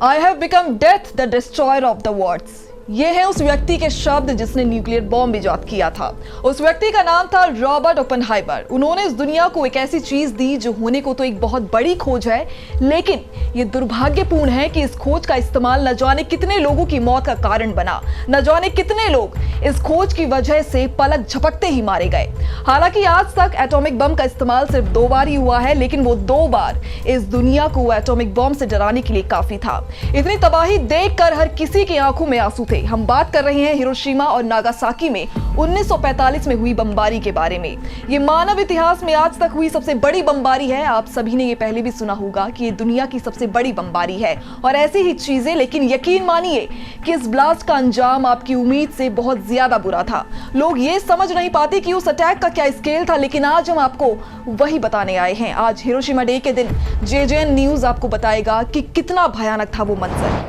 I have become death the destroyer of the worlds. ये है उस व्यक्ति के शब्द जिसने न्यूक्लियर बॉम्ब इजाद किया था। उस व्यक्ति का नाम था रॉबर्ट ओपेनहाइमर। उन्होंने इस दुनिया को एक ऐसी चीज दी जो होने को तो एक बहुत बड़ी खोज है, लेकिन ये दुर्भाग्यपूर्ण है कि इस खोज का इस्तेमाल न जाने कितने लोगों की मौत का कारण बना। न जाने कितने लोग इस खोज की वजह से पलक झपकते ही मारे गए। हालांकि आज तक एटॉमिक बम का इस्तेमाल सिर्फ 2 बार ही हुआ है, लेकिन वो 2 बार इस दुनिया को एटॉमिक बम से डराने के लिए काफी था। इतनी तबाही देखकर हर किसी की आंखों में आंसू थे। हम बात कर रहे हैं हिरोशिमा और नागासाकी में 1945 में हुई बमबारी के बारे में। ये मानव इतिहास में आज तक हुई सबसे बड़ी बमबारी है। आप सभी ने ये पहले भी सुना होगा कि ये दुनिया की सबसे बड़ी बमबारी है और ऐसी ही चीजें, लेकिन यकीन मानिए कि इस ब्लास्ट का अंजाम आपकी उम्मीद से बहुत ज्यादा बुरा था। लोग ये समझ नहीं पाते कि उस अटैक का क्या स्केल था, लेकिन आज हम आपको वही बताने आए हैं। आज हिरोशिमा डे के दिन JJN न्यूज आपको बताएगा कि कितना भयानक था वो मंजर।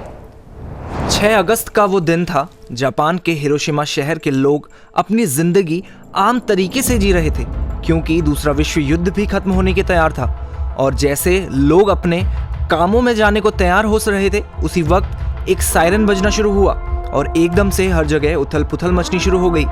6 अगस्त का वो दिन था। जापान के हिरोशिमा शहर के लोग अपनी जिंदगी आम तरीके से जी रहे थे, क्योंकि दूसरा विश्व युद्ध भी खत्म होने के तैयार था। और जैसे लोग अपने कामों में जाने को तैयार हो रहे थे, उसी वक्त एक सायरन बजना शुरू हुआ और एकदम से हर जगह उथल पुथल मचनी शुरू हो गई।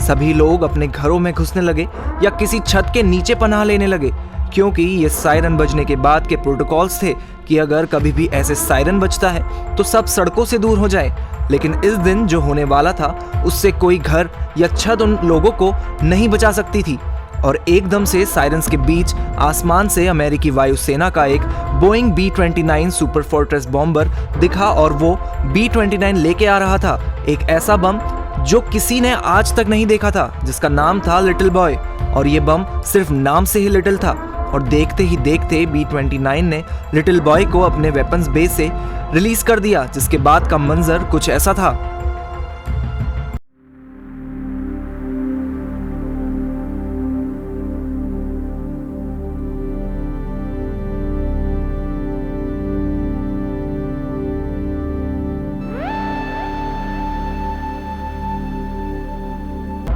सभी लोग अपने घरों में घुसने लगे या किसी छत के नीचे पनाह लेने लगे, क्योंकि ये सायरन बजने के बाद के प्रोटोकॉल्स थे कि अगर कभी भी ऐसे सायरन बजता है तो सब सड़कों से दूर हो जाए। लेकिन इस दिन जो होने वाला था उससे कोई घर या छत उन लोगों को नहीं बचा सकती थी। और एकदम से सायरन्स के बीच आसमान से अमेरिकी वायुसेना का एक Boeing B-29 super fortress bomber दिखा और वो B-29 लेके आ रहा था एक ऐसा बम जो किसी ने आज तक नहीं देखा था, जिसका नाम था लिटिल बॉय। और ये बम सिर्फ नाम से ही लिटिल था और देखते ही देखते B-29 ने लिटिल बॉय को अपने वेपन्स बेस से रिलीज कर दिया, जिसके बाद का मंजर कुछ ऐसा था।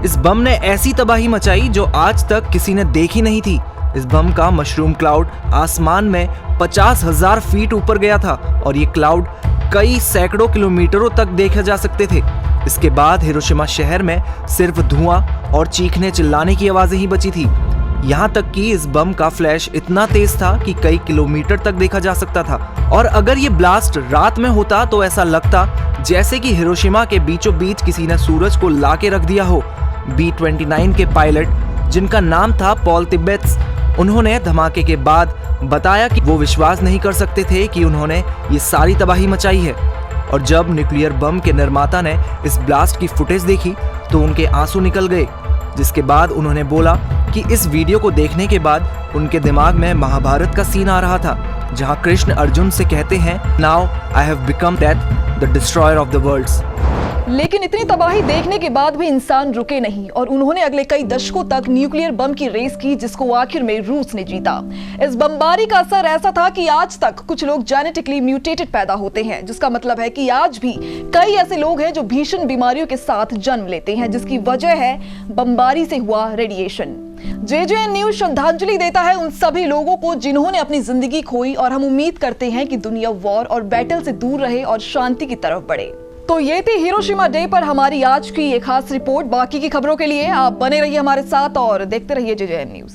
इस बम ने ऐसी तबाही मचाई जो आज तक किसी ने देखी नहीं थी। इस बम का मशरूम क्लाउड आसमान में 50,000 फीट ऊपर गया था और ये क्लाउड कई सैकड़ों किलोमीटरों तक देखे जा सकते थे। इसके बाद हिरोशिमा शहर में सिर्फ धुआं और चीखने चिल्लाने की आवाजें ही बची थी। यहाँ तक कि इस बम का फ्लैश इतना तेज था कि कई किलोमीटर तक देखा जा सकता था। और अगर ये ब्लास्ट रात में होता तो ऐसा लगता जैसे कि हिरोशिमा के बीचों बीच किसी ने सूरज को ला के रख दिया हो। B-29 के पायलट, जिनका नाम था पॉल तिब्बेट्स, उन्होंने धमाके के बाद बताया कि वो विश्वास नहीं कर सकते थे कि उन्होंने ये सारी तबाही मचाई है। और जब न्यूक्लियर बम के निर्माता ने इस ब्लास्ट की फुटेज देखी तो उनके आंसू निकल गए, जिसके बाद उन्होंने बोला कि इस वीडियो को देखने के बाद उनके दिमाग में महाभारत का सीन आ रहा था, जहां कृष्ण अर्जुन से कहते हैं, now I have become death the destroyer of the worlds. लेकिन इतनी तबाही देखने के बाद भी इंसान रुके नहीं और उन्होंने अगले कई दशकों तक न्यूक्लियर बम की रेस की, जिसको आखिर में रूस ने जीता। इस बमबारी का असर ऐसा था कि आज तक कुछ लोग जेनेटिकली म्यूटेटेड पैदा होते हैं, जिसका मतलब है कि आज भी कई ऐसे लोग हैं जो भीषण बीमारियों के साथ जन्म लेते हैं, जिसकी वजह है बमबारी से हुआ रेडिएशन। JJN न्यूज श्रद्धांजलि देता है उन सभी लोगों को जिन्होंने अपनी जिंदगी खोई, और हम उम्मीद करते हैं कि दुनिया वॉर और बैटल से दूर रहे और शांति की तरफ बढ़े। तो ये थी हिरोशिमा डे पर हमारी आज की एक खास रिपोर्ट। बाकी की खबरों के लिए आप बने रहिए हमारे साथ और देखते रहिए JJN न्यूज।